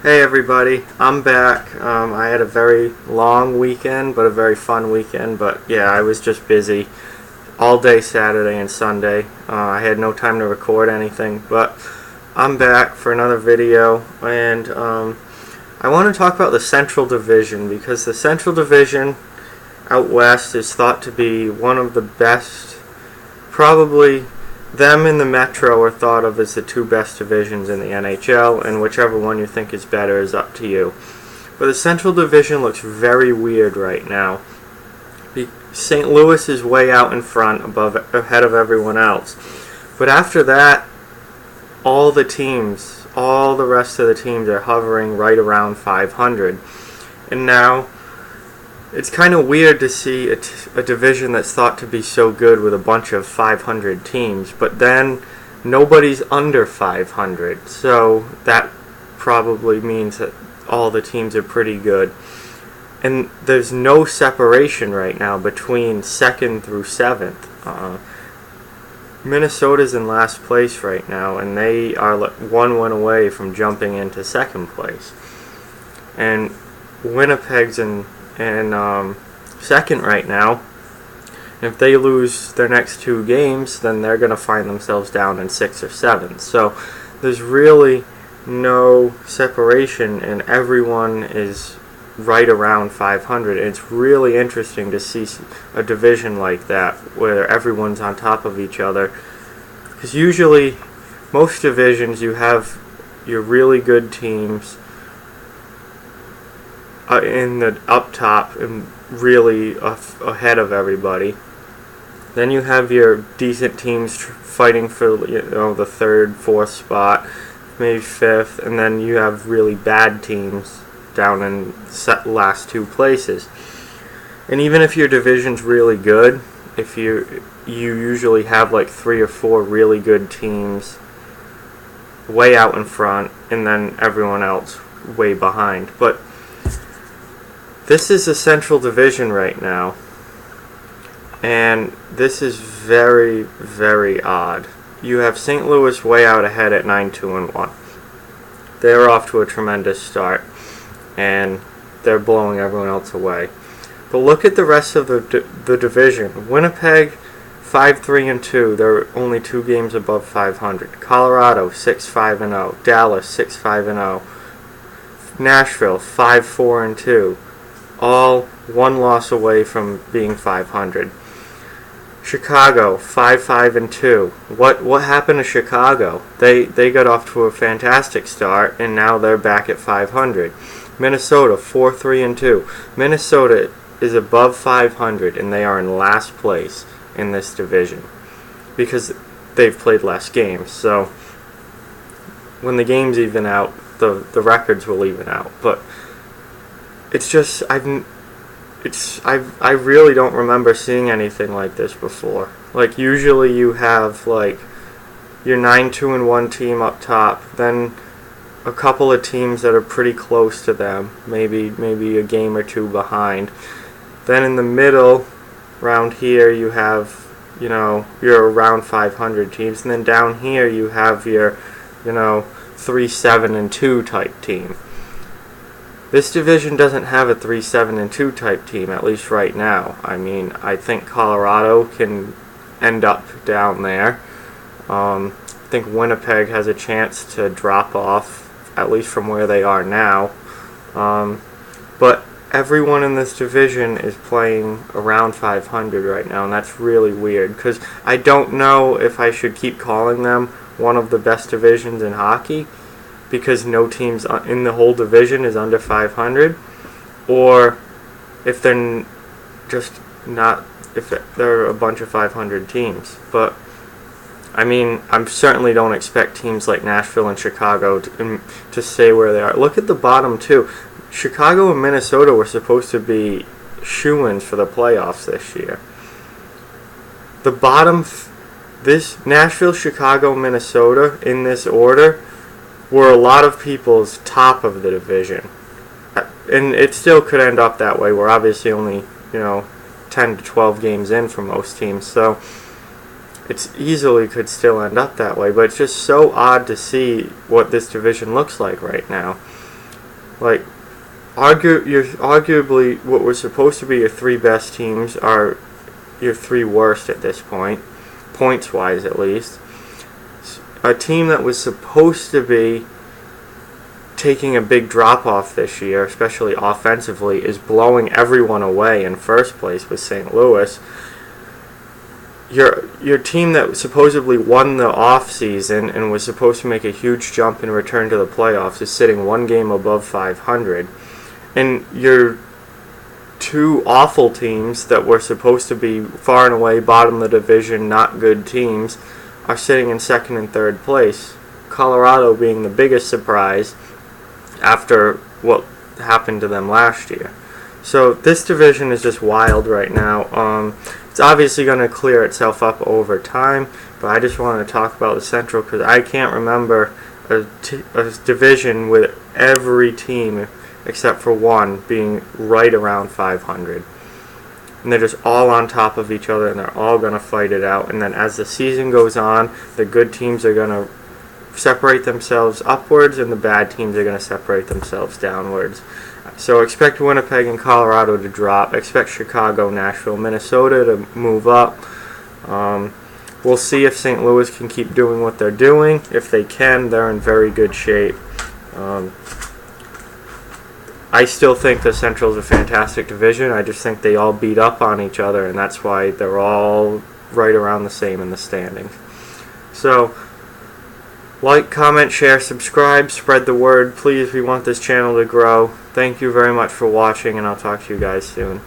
Hey everybody, I'm back. I had a very long weekend, but a very fun weekend. But yeah, I was just busy all day Saturday and Sunday. I had no time to record anything, but I'm back for another video, and I want to talk about the Central Division, because the Central Division out west is thought to be one of the best. Probably them and the Metro are thought of as the two best divisions in the NHL, and whichever one you think is better is up to you. But the Central Division looks very weird right now. St. Louis is way out in front, ahead of everyone else. But after that, all the rest of the teams are hovering right around 500. And now, it's kind of weird to see a division that's thought to be so good with a bunch of 500 teams, but then nobody's under 500, so that probably means that all the teams are pretty good. And there's no separation right now between 2nd through 7th. Minnesota's in last place right now, and they are one win away from jumping into 2nd place. And Winnipeg's in second right now. If they lose their next two games, then they're going to find themselves down in 6th or 7th. So there's really no separation, and everyone is right around 500. And it's really interesting to see a division like that where everyone's on top of each other, because usually most divisions you have your really good teams in the up top and really ahead of everybody. Then you have your decent teams fighting for the 3rd, 4th spot, maybe 5th, and then you have really bad teams down in last two places. And even if your division's really good, if you usually have like 3 or 4 really good teams way out in front, and then everyone else way behind. But this is the Central Division right now, and this is very, very odd. You have St. Louis way out ahead at 9-2-1. They're off to a tremendous start, and they're blowing everyone else away. But look at the rest of the division. Winnipeg 5-3-2. They're only 2 games above 500. Colorado 6-5-0. Dallas 6-5-0. Nashville 5-4-2. All one loss away from being 500. Chicago 5-5-2. What happened to Chicago? They got off to a fantastic start, and now they're back at 500. Minnesota 4-3-2. Minnesota is above 500, and they are in last place in this division because they've played less games. So when the games even out, the records will even out. But it's just I really don't remember seeing anything like this before. Like, usually you have like your 9-2-1 team up top, then a couple of teams that are pretty close to them, maybe a game or two behind. Then in the middle, around here, you have your around 500 teams, and then down here you have your 3-7-2 type team. This division doesn't have a 3-7-2 type team, at least right now. I mean, I think Colorado can end up down there. I think Winnipeg has a chance to drop off, at least from where they are now. But everyone in this division is playing around 500 right now, and that's really weird, because I don't know if I should keep calling them one of the best divisions in hockey, because no teams in the whole division is under 500, or if they're just not, if they're a bunch of 500 teams. But I mean, I certainly don't expect teams like Nashville and Chicago to stay where they are. Look at the bottom two. Chicago and Minnesota were supposed to be shoo-ins for the playoffs this year. The bottom, this Nashville, Chicago, Minnesota, in this order, were a lot of people's top of the division. And it still could end up that way. We're obviously only, 10 to 12 games in for most teams, so it's easily could still end up that way. But it's just so odd to see what this division looks like right now. Like, arguably what were supposed to be your three best teams are your three worst at this point, points-wise at least. A team that was supposed to be taking a big drop-off this year, especially offensively, is blowing everyone away in first place with St. Louis. Your team that supposedly won the off-season and was supposed to make a huge jump and return to the playoffs is sitting one game above 500. And your two awful teams that were supposed to be far and away bottom of the division, not good teams, are sitting in second and third place. Colorado being the biggest surprise after what happened to them last year. So this division is just wild right now. It's obviously going to clear itself up over time, but I just want to talk about the Central because I can't remember a division with every team except for one being right around 500. And they're just all on top of each other, and they're all going to fight it out. And then as the season goes on, the good teams are going to separate themselves upwards, and the bad teams are going to separate themselves downwards. So expect Winnipeg and Colorado to drop. Expect Chicago, Nashville, Minnesota to move up. We'll see if St. Louis can keep doing what they're doing. If they can, they're in very good shape. I still think the Central is a fantastic division. I just think they all beat up on each other, and that's why they're all right around the same in the standings. So, like, comment, share, subscribe, spread the word. Please, we want this channel to grow. Thank you very much for watching, and I'll talk to you guys soon.